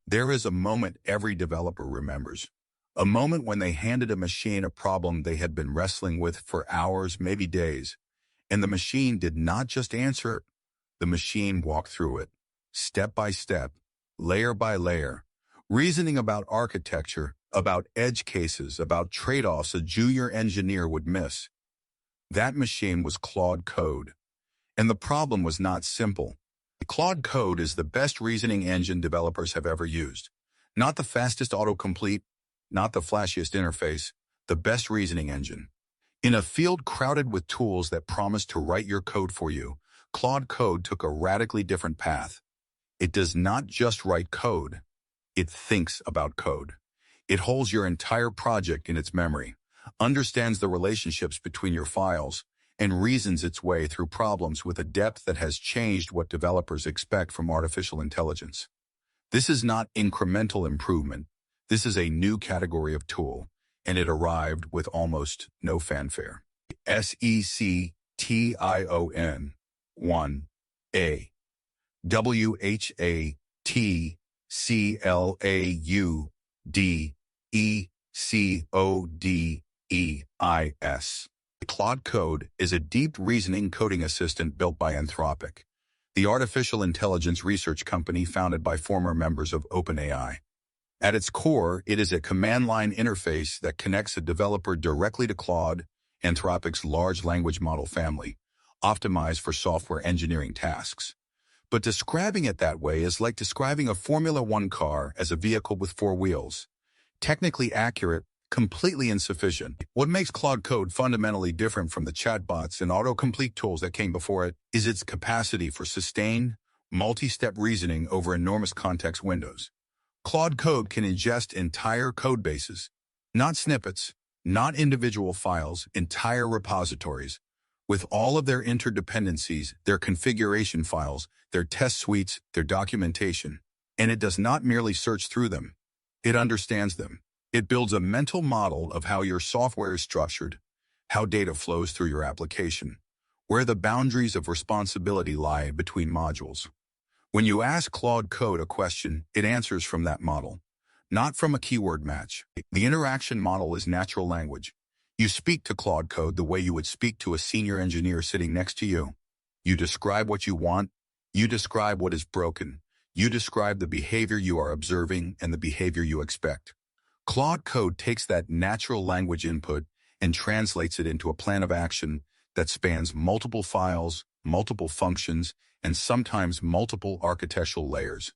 There is a moment every developer remembers. A moment when they handed a machine a problem they had been wrestling with for hours, maybe days, and the machine did not just answer it. The machine walked through it, step by step, layer by layer, reasoning about architecture, about edge cases, about trade-offs a junior engineer would miss. That machine was Claude Code. And the problem was not simple. Claude Code is the best reasoning engine developers have ever used. Not the fastest autocomplete, not the flashiest interface, the best reasoning engine. In a field crowded with tools that promise to write your code for you, Claude Code took a radically different path. It does not just write code. It thinks about code. It holds your entire project in its memory, understands the relationships between your files, and reasons its way through problems with a depth that has changed what developers expect from artificial intelligence. This is not incremental improvement. This is a new category of tool, and it arrived with almost no fanfare. SECTION 1A WHATCLAUDECODEIS. Claude Code is a deep reasoning coding assistant built by Anthropic, the artificial intelligence research company founded by former members of OpenAI. At its core, it is a command-line interface that connects a developer directly to Claude, Anthropic's large language model family, optimized for software engineering tasks. But describing it that way is like describing a Formula One car as a vehicle with four wheels. Technically accurate, completely insufficient. What makes Claude Code fundamentally different from the chatbots and autocomplete tools that came before it is its capacity for sustained, multi-step reasoning over enormous context windows. Claude Code can ingest entire code bases, not snippets, not individual files, entire repositories, with all of their interdependencies, their configuration files, their test suites, their documentation. And it does not merely search through them. It understands them. It builds a mental model of how your software is structured, how data flows through your application, where the boundaries of responsibility lie between modules. When you ask Claude Code a question, it answers from that model, not from a keyword match. The interaction model is natural language. You speak to Claude Code the way you would speak to a senior engineer sitting next to you. You describe what you want. You describe what is broken. You describe the behavior you are observing and the behavior you expect. Claude Code takes that natural language input and translates it into a plan of action that spans multiple files, multiple functions, and sometimes multiple architectural layers.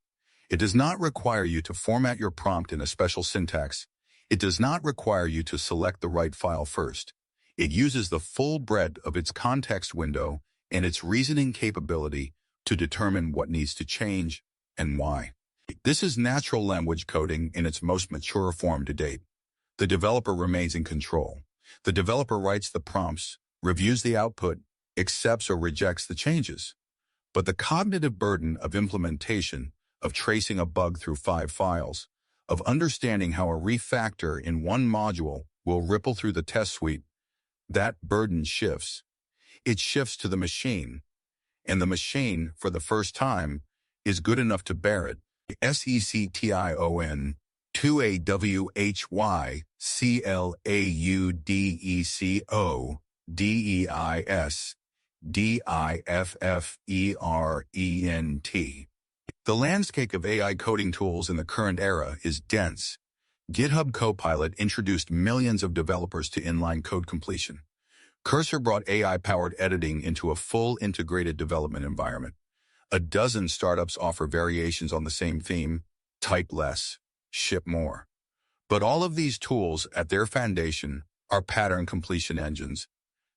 It does not require you to format your prompt in a special syntax. It does not require you to select the right file first. It uses the full breadth of its context window and its reasoning capability to determine what needs to change and why. This is natural language coding in its most mature form to date. The developer remains in control. The developer writes the prompts, reviews the output, accepts or rejects the changes. But the cognitive burden of implementation, of tracing a bug through 5 files, of understanding how a refactor in one module will ripple through the test suite, that burden shifts. It shifts to the machine, and the machine, for the first time, is good enough to bear it. SECTION 2AWHYCLAUDEIS The landscape of AI coding tools in the current era is dense. GitHub Copilot introduced millions of developers to inline code completion. Cursor brought AI-powered editing into a full integrated development environment. A dozen startups offer variations on the same theme: type less, ship more. But all of these tools at their foundation are pattern completion engines.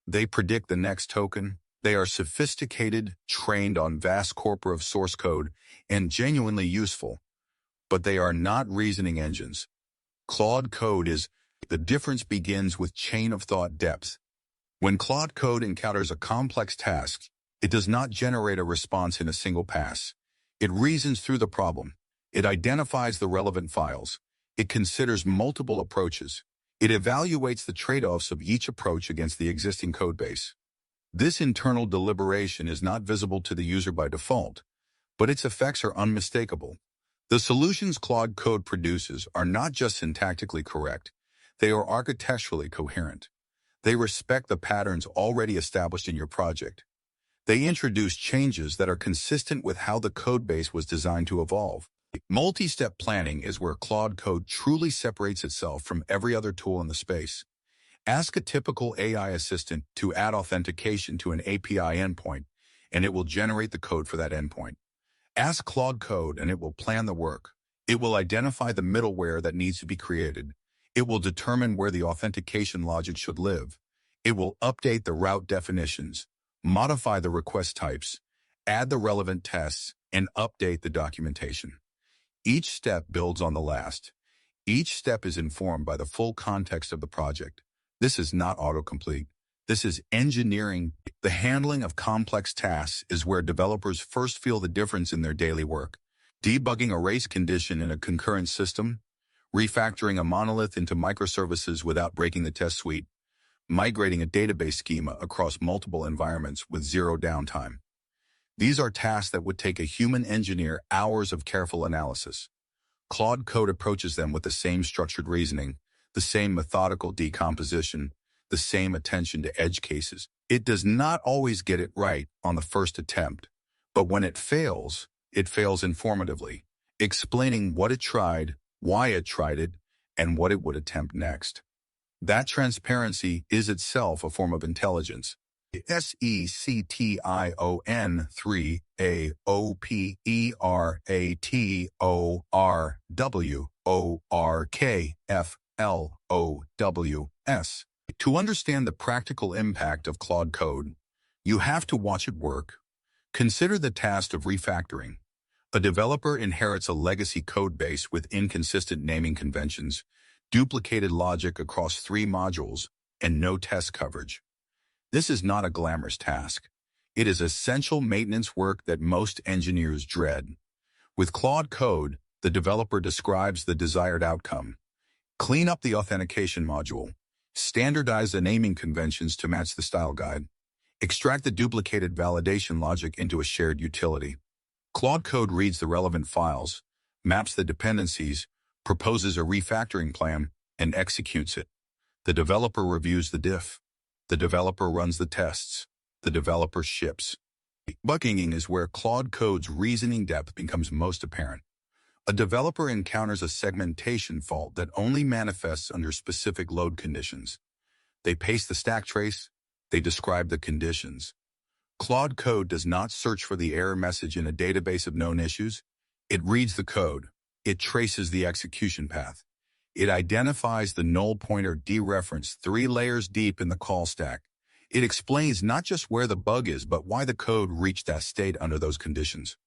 They predict the next token. They are sophisticated, trained on vast corpora of source code, and genuinely useful. But they are not reasoning engines. Claude Code is. The difference begins with chain of thought depth. When Claude Code encounters a complex task, it does not generate a response in a single pass. It reasons through the problem. It identifies the relevant files. It considers multiple approaches. It evaluates the trade-offs of each approach against the existing codebase. This internal deliberation is not visible to the user by default, but its effects are unmistakable. The solutions Claude Code produces are not just syntactically correct, they are architecturally coherent. They respect the patterns already established in your project. They introduce changes that are consistent with how the code base was designed to evolve. Multi-step planning is where Claude Code truly separates itself from every other tool in the space. Ask a typical AI assistant to add authentication to an API endpoint, and it will generate the code for that endpoint. Ask Claude Code and it will plan the work. It will identify the middleware that needs to be created. It will determine where the authentication logic should live. It will update the route definitions, modify the request types, add the relevant tests, and update the documentation. Each step builds on the last. Each step is informed by the full context of the project. This is not autocomplete. This is engineering. The handling of complex tasks is where developers first feel the difference in their daily work. Debugging a race condition in a concurrent system, refactoring a monolith into microservices without breaking the test suite, migrating a database schema across multiple environments with zero downtime. These are tasks that would take a human engineer hours of careful analysis. Claude Code approaches them with the same structured reasoning, the same methodical decomposition, the same attention to edge cases. It does not always get it right on the first attempt, but when it fails informatively, explaining what it tried, why it tried it, and what it would attempt next. That transparency is itself a form of intelligence. SECTION 3 AOPERATORWORKFLOWS. To understand the practical impact of Claude Code, you have to watch it work. Consider the task of refactoring. A developer inherits a legacy code base with inconsistent naming conventions, duplicated logic across 3 modules, and no test coverage. This is not a glamorous task. It is essential maintenance work that most engineers dread. With Claude Code, the developer describes the desired outcome. Clean up the authentication module. Standardize the naming conventions to match the style guide. Extract the duplicated validation logic into a shared utility. Claude Code reads the relevant files, maps the dependencies, proposes a refactoring plan, and executes it. The developer reviews the diff. The developer runs the tests. The developer ships. Bugging is where Claude Code's reasoning depth becomes most apparent. A developer encounters a segmentation fault that only manifests under specific load conditions. They paste the stack trace. They describe the conditions. Claude Code does not search for the error message in a database of known issues. It reads the code. It traces the execution path. It identifies the null pointer dereference 3 layers deep in the call stack. It explains not just where the bug is, but why the code reached that state under those conditions.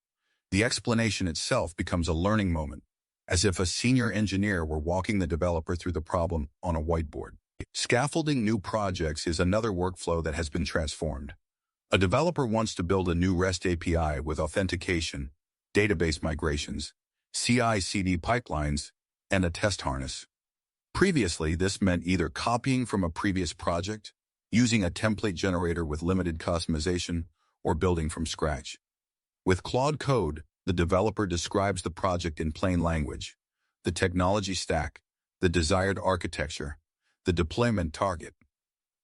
The explanation itself becomes a learning moment, as if a senior engineer were walking the developer through the problem on a whiteboard. Scaffolding new projects is another workflow that has been transformed. A developer wants to build a new REST API with authentication, database migrations, CI/CD pipelines, and a test harness. Previously, this meant either copying from a previous project, using a template generator with limited customization, or building from scratch. With Claude Code, the developer describes the project in plain language, the technology stack, the desired architecture, the deployment target.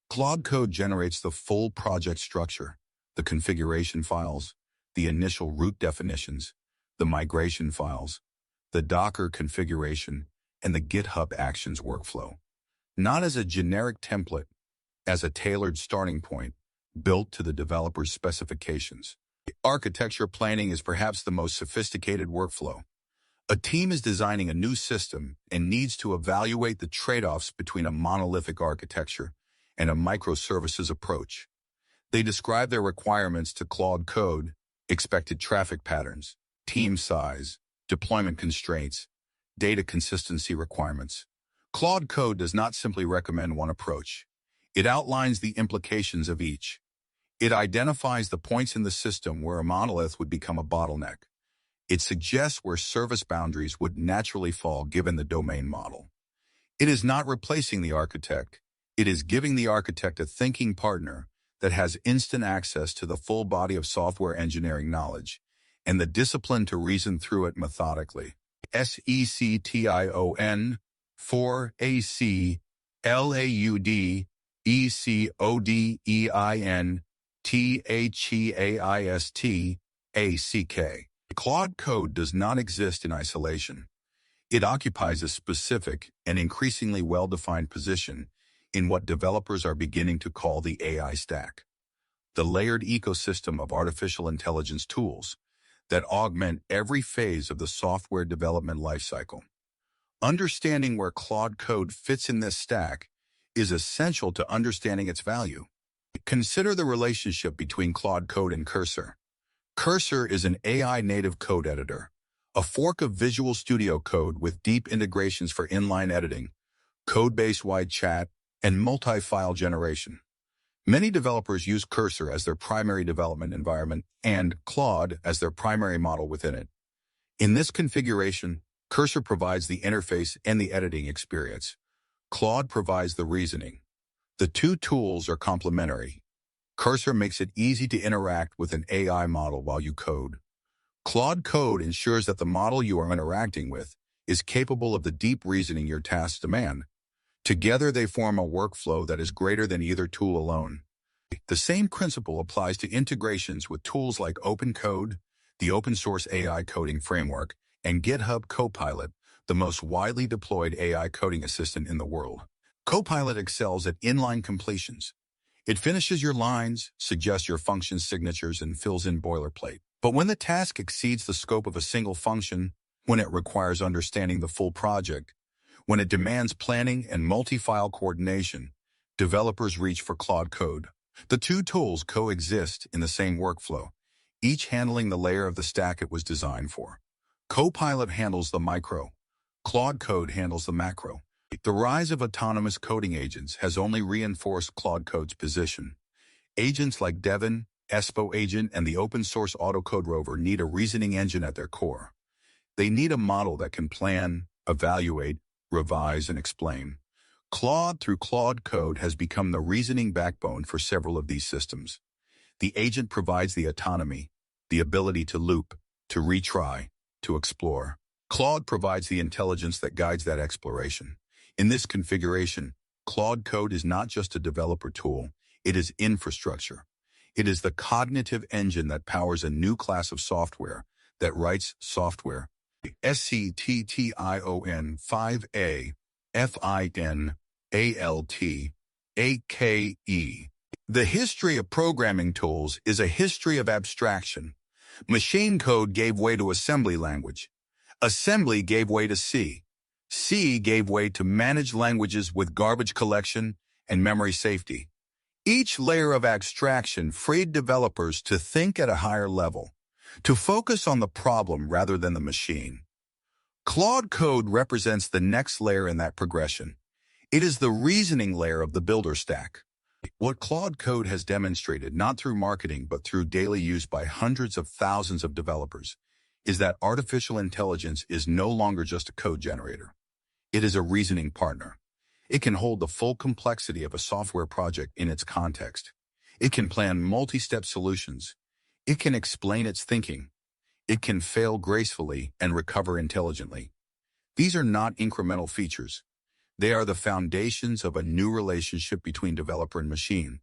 Claude Code generates the full project structure, the configuration files, the initial root definitions, the migration files, the Docker configuration, and the GitHub Actions workflow. Not as a generic template, as a tailored starting point, built to the developer's specifications. Architecture planning is perhaps the most sophisticated workflow. A team is designing a new system and needs to evaluate the trade-offs between a monolithic architecture and a microservices approach. They describe their requirements to Claude Code, expected traffic patterns, team size, deployment constraints, data consistency requirements. Claude Code does not simply recommend one approach. It outlines the implications of each. It identifies the points in the system where a monolith would become a bottleneck. It suggests where service boundaries would naturally fall given the domain model. It is not replacing the architect. It is giving the architect a thinking partner that has instant access to the full body of software engineering knowledge and the discipline to reason through it methodically. SECTION 4ACLAUDEINTHEAISTACK. Claude Code does not exist in isolation. It occupies a specific and increasingly well-defined position in what developers are beginning to call the AI stack, the layered ecosystem of artificial intelligence tools that augment every phase of the software development lifecycle. Understanding where Claude Code fits in this stack is essential to understanding its value. Consider the relationship between Claude Code and Cursor. Cursor is an AI-native code editor, a fork of Visual Studio Code with deep integrations for inline editing, code-base-wide chat, and multi-file generation. Many developers use Cursor as their primary development environment and Claude as their primary model within it. In this configuration, Cursor provides the interface and the editing experience. Claude provides the reasoning. The two tools are complementary. Cursor makes it easy to interact with an AI model while you code. Claude Code ensures that the model you are interacting with is capable of the deep reasoning your tasks demand. Together, they form a workflow that is greater than either tool alone. The same principle applies to integrations with tools like Open Code, the open-source AI coding framework, and GitHub Copilot, the most widely deployed AI coding assistant in the world. Copilot excels at inline completions. It finishes your lines, suggests your function signatures, and fills in boilerplate. But when the task exceeds the scope of a single function, when it requires understanding the full project, when it demands planning and multi-file coordination, developers reach for Claude Code. The two tools coexist in the same workflow, each handling the layer of the stack it was designed for. Copilot handles the micro. Claude Code handles the macro. The rise of autonomous coding agents has only reinforced Claude Code's position. Agents like Devin, Espo Agent, and the open-source autocode rover need a reasoning engine at their core. They need a model that can plan, evaluate, revise, and explain. Claude, through Claude Code, has become the reasoning backbone for several of these systems. The agent provides the autonomy, the ability to loop, to retry, to explore. Claude provides the intelligence that guides that exploration. In this configuration, Claude Code is not just a developer tool, it is infrastructure. It is the cognitive engine that powers a new class of software that writes software. SCTTION 5A FINALTAKE. The history of programming tools is a history of abstraction. Machine code gave way to assembly language. Assembly gave way to C. C gave way to managed languages with garbage collection and memory safety. Each layer of abstraction freed developers to think at a higher level, to focus on the problem rather than the machine. Claude Code represents the next layer in that progression. It is the reasoning layer of the builder stack. What Claude Code has demonstrated, not through marketing but through daily use by hundreds of thousands of developers, is that artificial intelligence is no longer just a code generator. It is a reasoning partner. It can hold the full complexity of a software project in its context. It can plan multi-step solutions. It can explain its thinking. It can fail gracefully and recover intelligently. These are not incremental features. They are the foundations of a new relationship between developer and machine,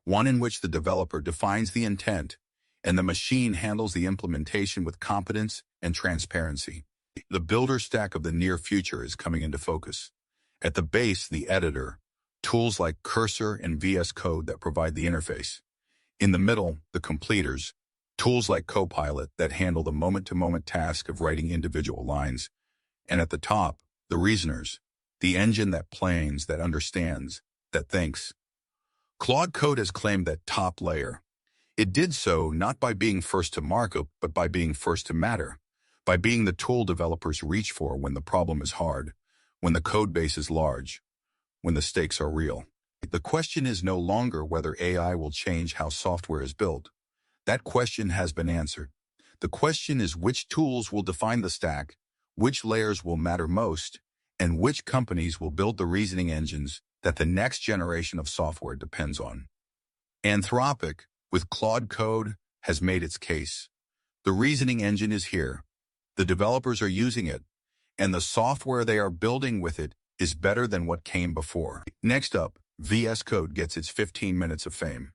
one in which the developer defines the intent and the machine handles the implementation with competence and transparency. The builder stack of the near future is coming into focus. At the base, the editor, tools like Cursor and VS Code that provide the interface. In the middle, the completers, tools like Copilot that handle the moment-to-moment task of writing individual lines. And at the top, the reasoners, the engine that plans, that understands, that thinks. Claude Code has claimed that top layer. It did so not by being first to market, but by being first to matter, by being the tool developers reach for when the problem is hard, when the code base is large, when the stakes are real. The question is no longer whether AI will change how software is built. That question has been answered. The question is which tools will define the stack, which layers will matter most, and which companies will build the reasoning engines that the next generation of software depends on. Anthropic, with Claude Code, has made its case. The reasoning engine is here. The developers are using it, and the software they are building with it is better than what came before. Next up, VS Code gets its 15 minutes of fame.